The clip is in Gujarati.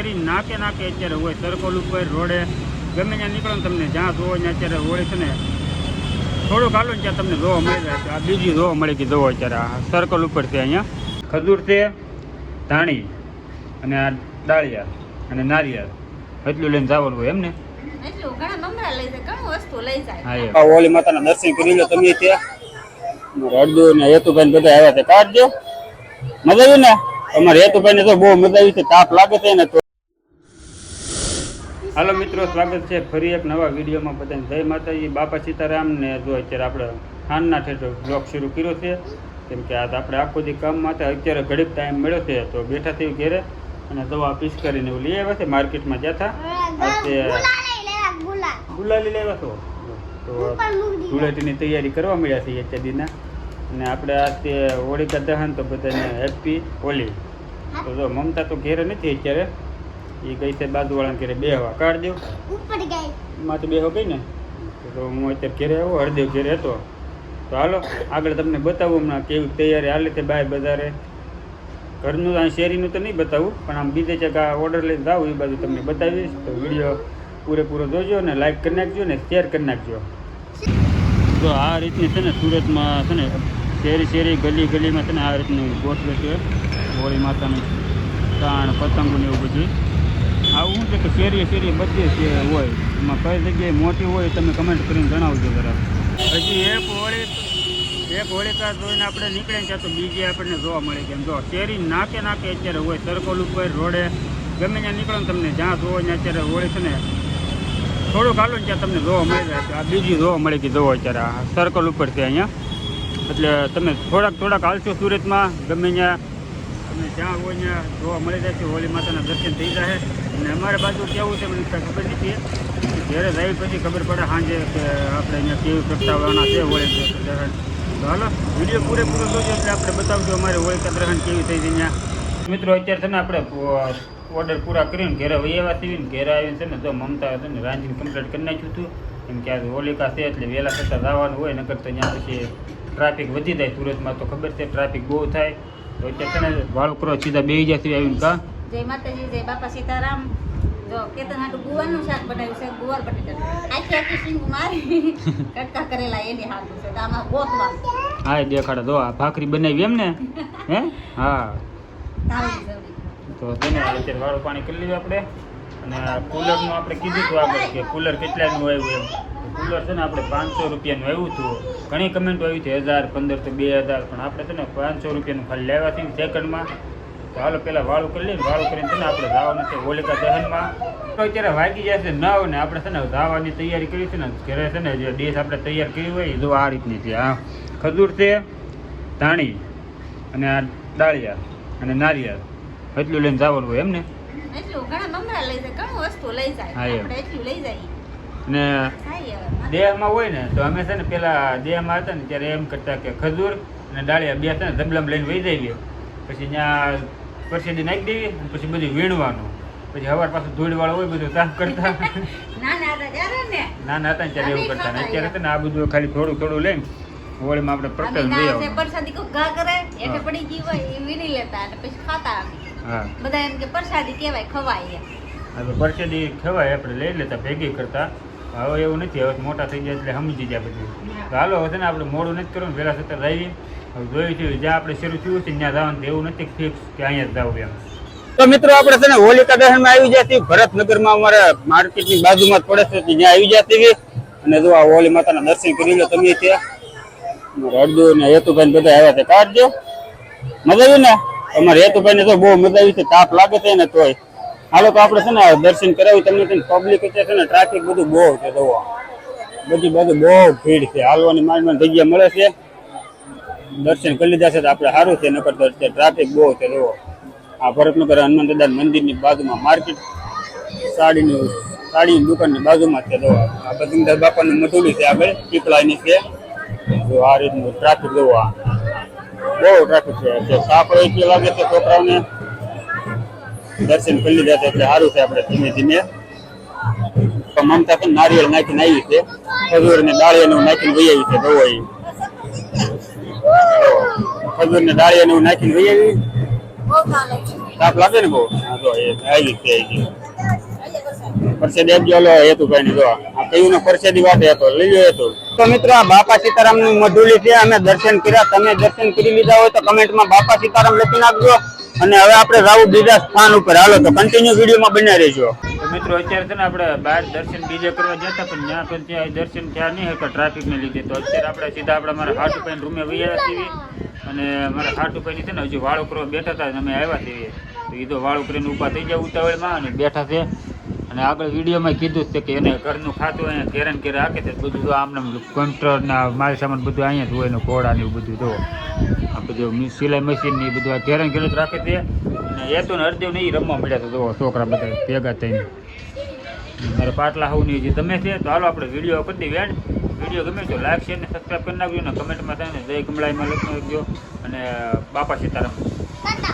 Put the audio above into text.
નાકે નાકે અત્યારે હોય સર્કલ ઉપર રોડે ગમે ત્યાં નીકળો ને તમને જ્યાં જોવો ત્યાં અત્યારે હોળી છે ને થોડુંક હાલો ને ત્યાં તમને જોવા મળી જાય છે. આ બીજી જોવા મળે કે જોવો અત્યારે આ સર્કલ ઉપર છે. અહીંયા ખજૂર છે, ધાણી અને આ ડાળિયા અને નારિયેળ એટલું લઈને જવાનું હોય એમ ને. ઓલી માતાના દર્શન કરી લો તમે ત્યાં. અડદુ ને હેતુભાઈ બધા આવ્યા છે. કાઢજો મજા આવી ને. અમારે હેતુભાઈ ને તો બહુ મજા આવી છે. તાપ લાગે છે ને તો. હાલો મિત્રો, સ્વાગત છે ફરી એક નવા વિડીયોમાં. બધાને જય માતાજી, બાપા સીતારામ. ને જો અત્યારે આપણે ખાનના ઠેઠ બ્લોગ શરૂ કર્યો છે કેમ કે આજ આપણે આખો દી કામમાં હતા. અત્યારે ઘડીક ટાઈમ મળ્યો છે તો બેઠા થઈ ઘેરે અને દવા પીસ કરીને લઈ આવ્યા છે. માર્કેટમાં ગયા હતા, ગુલાલી લેવા છો તો ધૂળેટીની તૈયારી કરવા મળ્યા છે અત્યાર દીના. અને આપણે આ તે હોળિકા દહન તો બધાને હેપી હોલી. તો જો મમતા તો ઘેરે નથી અત્યારે, એ ગઈ છે બાજુવાળાને ઘેરે બેહવા. કાઢ એમાં તો બેહો ગઈ ને તો હું અત્યારે ઘેરે આવ્યો, હરદેવ ઘેરે હતો. તો હાલો આગળ તમને બતાવું હમણાં કેવી તૈયારી હાલે છે બાય બજારે. ઘરનું આ શેરીનું તો નહીં બતાવું, પણ આમ બીજે જગ્યા ઓર્ડર લઈને જાઉં એ બાજુ તમને બતાવીશ. તો વિડીયો પૂરેપૂરો જોજો ને લાઈક કરી નાખજો ને શેર કરી નાખજો. તો આ રીતની છે ને સુરતમાં છે ને શેરી ગલી ગલીમાં છે ને આ રીતનું ગોઠવે છે હોળી માતાનું તાણ પતંગો ને એવું બધું. આવું છે કે શેરી બધી હોય, એમાં કઈ જગ્યાએ મોટી હોય તમે કમેન્ટ કરીને જણાવજો જરા. હજી એક હોળિકા જોઈને આપણે નીકળીએ ત્યાં તો બીજી આપણને જોવા મળે કે જો શેરી નાકે નાકે અત્યારે હોય સર્કલ ઉપર રોડે ગમે ત્યાં નીકળો ને તમને જ્યાં જોવો ત્યાં અત્યારે હોળી છે ને થોડુંક હાલો ને ત્યાં તમને જોવા મળી જાય છે. આ બીજી જોવા મળે કે જોવો અત્યારે આ સર્કલ ઉપર છે અહીંયા. એટલે તમે થોડાક હાલશો સુરતમાં ગમે ત્યાં તમને જ્યાં હોય ત્યાં જોવા મળી જાય છે. હોળી માતાના દર્શન થઈ જાય. અને અમારે બાજુ કેવું છે મને ખબર નથી, ઘરે જાય પછી ખબર પડે સાંજે કે આપણે અહીંયા કેવું પ્રગટાવવાના છે હોળી દહન. તો હાલો વિડીયો પૂરેપૂરો જોજો એટલે આપણે બતાવજો અમારે હોળિકા દહન કેવી થઈ છે અહીંયા. મિત્રો અત્યારે છે ને આપણે ઓર્ડર પૂરા કરીને ઘરે વૈયા સીવીને ઘરે આવીને છે ને તો મમતા છે ને રાંધીને કમ્પ્લીટ કરી નાખ્યું હતું. કેમ કે આજે હોલિકા છે એટલે વહેલા કરતાં જવાનું હોય, નકર તો ત્યાં પછી ટ્રાફિક વધી જાય. સુરતમાં તો ખબર છે ટ્રાફિક બહુ થાય. તો અત્યારે છે ને વાળુકરો સીધા બેસી જાય છે આવીને. કા જય માતાજી, જય બાપા સીતારામ. જો કેતન હાટું ગુવારનું શાક બનાવ્યું છે, ગુવાર બટેટા આખી સિંગ મારી કટકા કરેલા એની હાથું છે. તો આમાં ગોતવા હા દેખાડો જો આ ભાખરી બનાવી એમ ને. હે હા તો તેને અત્યારે વાળું પાણી કરી લીધું આપણે. અને કુલરનું આપણે કીધું હતું આગળ કે કુલર કેટલાનું આવ્યું એમ. કુલર છે ને આપણે 500 રૂપિયાનું આવ્યું હતું. ઘણી કમેન્ટો આવી છે 1000, 15 તો 2000, પણ આપણે છે ને 500 રૂપિયાનું ખાલી લેવા છે સેકન્ડમાં. તો હાલો પહેલાં વાળું કરી લઈએ. વાળું કરીને છે ને આપણે જવાનું છે હોલિકા દહનમાં. તો અત્યારે વાગી જાય છે 9 ને આપણે છે ને જવાની તૈયારી કરી છે ને ઘરે છે ને જે ડીશ આપણે તૈયાર કરી હોય જો આ રીતની છે. આ ખજૂર છે, ધાણી અને આ ડાળિયા અને નારિયેળ એટલું લઈને જવાનું હોય એમ ને. અને દેહમાં હોય ને તો અમે છે ને પેલા દેહમાં હતા ને ત્યારે એમ કરતા કે ખજૂર અને ડાળિયા બે છે ને ધબલામાં લઈને વહી જઈએ. પછી ત્યાં પરસેદી નાખી દેવી, પછી બધું વીણવાનું. પછી હવાર પાછું ધૂળવાળું હોય બધું સાફ કરતા. નાના હતા ને ત્યારે એવું કરતા. ને અત્યારે છે ને આ બધું ખાલી થોડું લઈને હોળીમાં આપણે પ્રગટાવી દઈએ. હા બધા એમ કે પ્રસાદી કહેવાય, ખવાય. હવે પરસેદી ખવાય આપણે લઈ લેતા ભેગી કરતા. હવે એવું નથી, હવે મોટા થઈ ગયા એટલે સમજી જાય બધું. તો હાલો હવે છે ને આપણે મોડું નથી કરવાનું, વહેલા સત્તર આવી જોયું છે જ્યાં આપણે શરૂ થયું છે ત્યાં જવાનું. એવું નથી ફિક્સ કે અહીંયા જ જવું એમ. તો મિત્રો આપણે છે ને હોલિકા દહનમાં આવી જતી ભરતનગરમાં અમારા માર્કેટની બાજુમાં પડે છે ત્યાં આવી જતી. અને જો આ હોળી માતાના દર્શન કરી લો તમે ત્યાં. અડદુ ને હેતુભાઈ બધા આવ્યા છે. કાઢજો મજા આવી ને. અમારે હેતુભાઈ ને તો બહુ મજા આવી છે. તાપ લાગે છે ને તોય હાલો તો આપણે છે ને દર્શન કરાવી તમને. પબ્લિક છે ને ટ્રાફિક બધું બહુ છે. જોવો બધી બાજુ બહુ ભીડ છે. હાલવાની માંડ જગ્યા મળે છે. દર્શન કરી લીધા છે તો આપણે સારું છે, નકર તો ટ્રાફિક બહુ છે. જોવો આ ભરતનગર હનુમાન દાદા મંદિરની બાજુમાં માર્કેટ સાડીની દુકાનની બાજુમાં છે. જોવો આ બદ્રીનાથ બાપાનું મઢુલી છે આગળ પીપળાની છે. જો આ રીતનું ટ્રાફિક જોવો બહુ ટ્રાફિક છે. સાપ એટલી લાગે છે છોકરાઓને. દર્શન કરી લીધા છે એટલે સારું છે. આપણે ધીમે ધીમે મમતા છે નારિયેળ નાખીને આવી છે, ખજૂર ને ડાળિયાનું નાખીને વહી આવી છે. જોવો ખજૂર ને ડાળિયાનું નાખીને વહી આવી. તાપ લાગે ને બહુ હા જો એ આવી ગઈ પરસેદી આપજો લો હેતુભાઈ ની જો આ કયું ને પરસેદી વાટે હતો લઈ લો હેતુ તો મિત્રો આ બાપા સીતારામ નું મધુલી છે અમે દર્શન કર્યા તમે દર્શન કરી લીધા હોય તો કમેન્ટમાં બાપા સીતારામ લખી નાખજો અને હવે આપણે રાવું બીજા સ્થાન ઉપર હાલો તો કન્ટિન્યુ વિડીયોમાં બન્યા રહેજો તો મિત્રો અત્યારે છે ને આપણે બહાર દર્શન બીજે કરવા જતા પણ ત્યાં પણ ત્યાં દર્શન થયા નહીં હતા ટ્રાફિક ને લીધે તો અત્યારે આપણે સીધા આપણે મારા હાટુભાઈ રૂમે વૈયા છીએ અને મારા હાટુભાઈ છે ને હજુ વાળો કરવા બેઠા હતા અમે આવ્યા છીએ તો એ તો વાળો કરીને ઊભા થઈ જાય ઉતાવળમાં અને બેઠા છે અને આગળ વિડીયોમાં કીધું જ છે કે એને ઘરનું ખાતું અહીંયા ઘેરે ને ઘેરે રાખે છે બધું તો આમને કમ્પ્યુટરના માલ સામાન બધું અહીંયા જ હોય ને ઘોડા ને એવું બધું જો આ બધું સિલાઈ મશીન ને એ બધું આ ઘેરે ને ઘેરે જ રાખે છે અને એ તો હરદેવ ને એ રમવા મળ્યા હતા જો છોકરા બધા ભેગા થઈને મારે પાટલા હોવું નહીં જે તમે છે તો હાલો આપણે વિડીયો કરી દઈએ એન્ડ વિડીયો ગમે તો લાઈક શેર ને સબસ્ક્રાઈબ કરી નાખજો ને કમેન્ટમાં થાય ને જય કમળાઈમાં લખી નાખજો અને બાપા સીતારામ